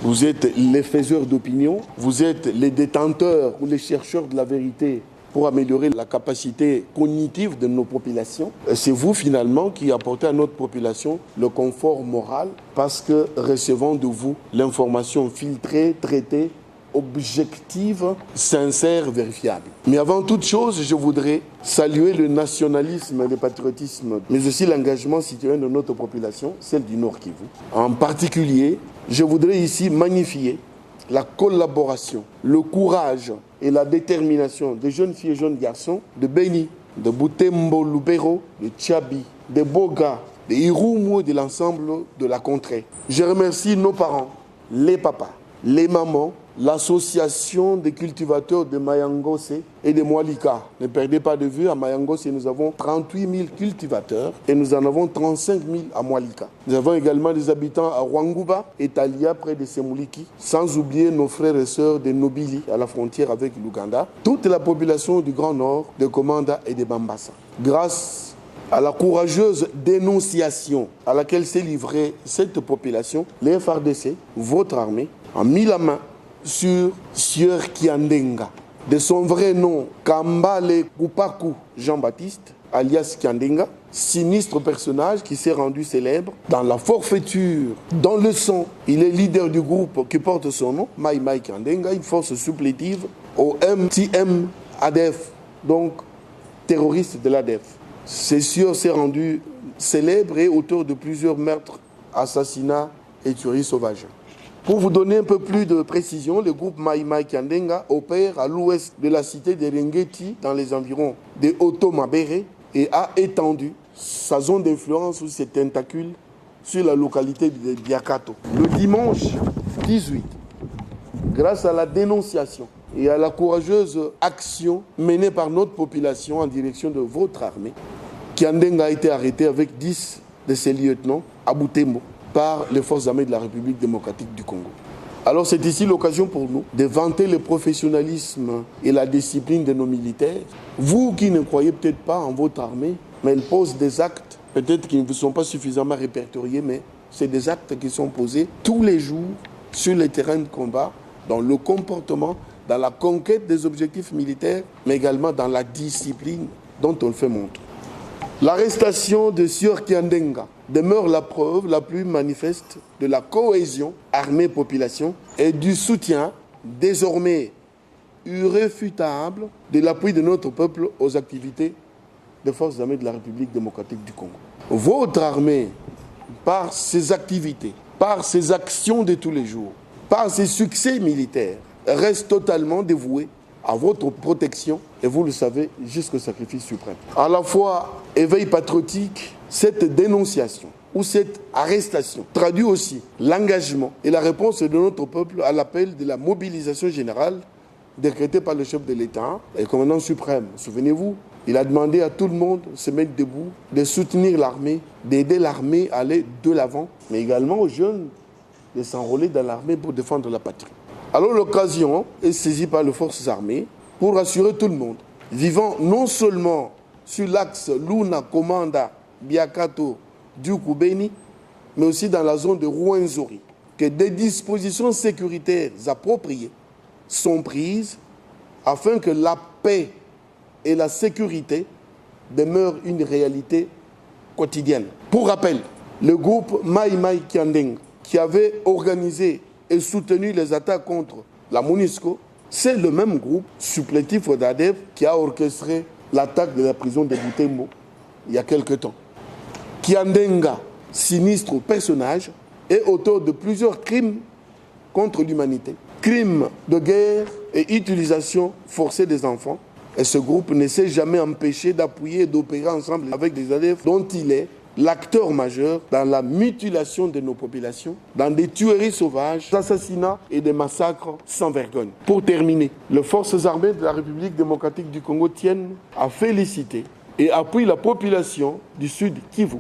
Vous êtes les faiseurs d'opinion, vous êtes les détenteurs ou les chercheurs de la vérité pour améliorer la capacité cognitive de nos populations. C'est vous finalement qui apportez à notre population le confort moral parce que recevant de vous l'information filtrée, traitée, objective, sincère, vérifiable. Mais avant toute chose, je voudrais saluer le nationalisme et le patriotisme, mais aussi l'engagement citoyen de notre population, celle du Nord Kivu. En particulier, je voudrais ici magnifier la collaboration, le courage et la détermination des jeunes filles et jeunes garçons de Beni, de Butembo, Lubero, de Tchabi, de Boga, de Irumu et de l'ensemble de la contrée. Je remercie nos parents, les papas, les mamans, l'association des cultivateurs de Mayangose et de Mwalika. Ne perdez pas de vue, à Mayangose, nous avons 38 000 cultivateurs et nous en avons 35 000 à Mwalika. Nous avons également des habitants à Rwanguba et Talia, près de Semuliki, sans oublier nos frères et sœurs de Nobili, à la frontière avec l'Ouganda, toute la population du Grand Nord, de Komanda et de Bambasa. Grâce à la courageuse dénonciation à laquelle s'est livrée cette population, les FARDC, votre armée, a mis la main sur Sieur Kiandenga, de son vrai nom Kambale Kupaku Jean-Baptiste, alias Kiandenga, sinistre personnage qui s'est rendu célèbre dans la forfaiture, dans le sang. Il est leader du groupe qui porte son nom, Mai Mai Kiandenga, une force supplétive au MTM ADF, donc terroriste de l'ADF. Ce sieur s'est rendu célèbre et auteur de plusieurs meurtres, assassinats et tueries sauvages. Pour vous donner un peu plus de précision, le groupe Mai Mai Kiandenga opère à l'ouest de la cité de Rengeti, dans les environs de Otomabere, et a étendu sa zone d'influence ou ses tentacules sur la localité de Biakato. Le dimanche 18, grâce à la dénonciation et à la courageuse action menée par notre population en direction de votre armée, Kiandenga a été arrêté avec 10 de ses lieutenants à Butembo par les forces armées de la République démocratique du Congo. Alors c'est ici l'occasion pour nous de vanter le professionnalisme et la discipline de nos militaires. Vous qui ne croyez peut-être pas en votre armée, mais elle pose des actes, peut-être qui ne vous sont pas suffisamment répertoriés, mais c'est des actes qui sont posés tous les jours sur les terrains de combat, dans le comportement, dans la conquête des objectifs militaires, mais également dans la discipline dont on le fait montre. L'arrestation de Sieur Kiandenga demeure la preuve la plus manifeste de la cohésion armée-population et du soutien désormais irréfutable de l'appui de notre peuple aux activités des forces armées de la République démocratique du Congo. Votre armée, par ses activités, par ses actions de tous les jours, par ses succès militaires, reste totalement dévouée à votre protection, et vous le savez, jusqu'au sacrifice suprême. À la fois, éveil patriotique, cette dénonciation ou cette arrestation traduit aussi l'engagement et la réponse de notre peuple à l'appel de la mobilisation générale décrétée par le chef de l'État et le commandant suprême. Souvenez-vous, il a demandé à tout le monde de se mettre debout, de soutenir l'armée, d'aider l'armée à aller de l'avant, mais également aux jeunes de s'enrôler dans l'armée pour défendre la patrie. Alors l'occasion est saisie par les forces armées pour rassurer tout le monde, vivant non seulement sur l'axe Luna, Komanda, Biakato, Djoukou-Beni, mais aussi dans la zone de Rwenzori, que des dispositions sécuritaires appropriées sont prises afin que la paix et la sécurité demeurent une réalité quotidienne. Pour rappel, le groupe Mai Mai Kiandenga, qui avait organisé et soutenu les attaques contre la MONUSCO, c'est le même groupe supplétif d'ADF qui a orchestré l'attaque de la prison de Butembo il y a quelque temps. Kiandenga, sinistre personnage, est auteur de plusieurs crimes contre l'humanité, crimes de guerre et utilisation forcée des enfants. Et ce groupe ne s'est jamais empêché d'appuyer et d'opérer ensemble avec des ADF dont il est l'acteur majeur dans la mutilation de nos populations, dans des tueries sauvages, des assassinats et des massacres sans vergogne. Pour terminer, les forces armées de la République démocratique du Congo tiennent à féliciter et appuient la population du Sud Kivu,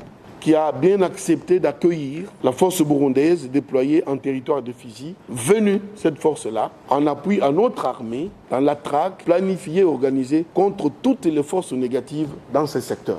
qui a bien accepté d'accueillir la force burundaise déployée en territoire de Fizi, venue, cette force-là, en appui à notre armée, dans la traque planifiée et organisée contre toutes les forces négatives dans ce secteur.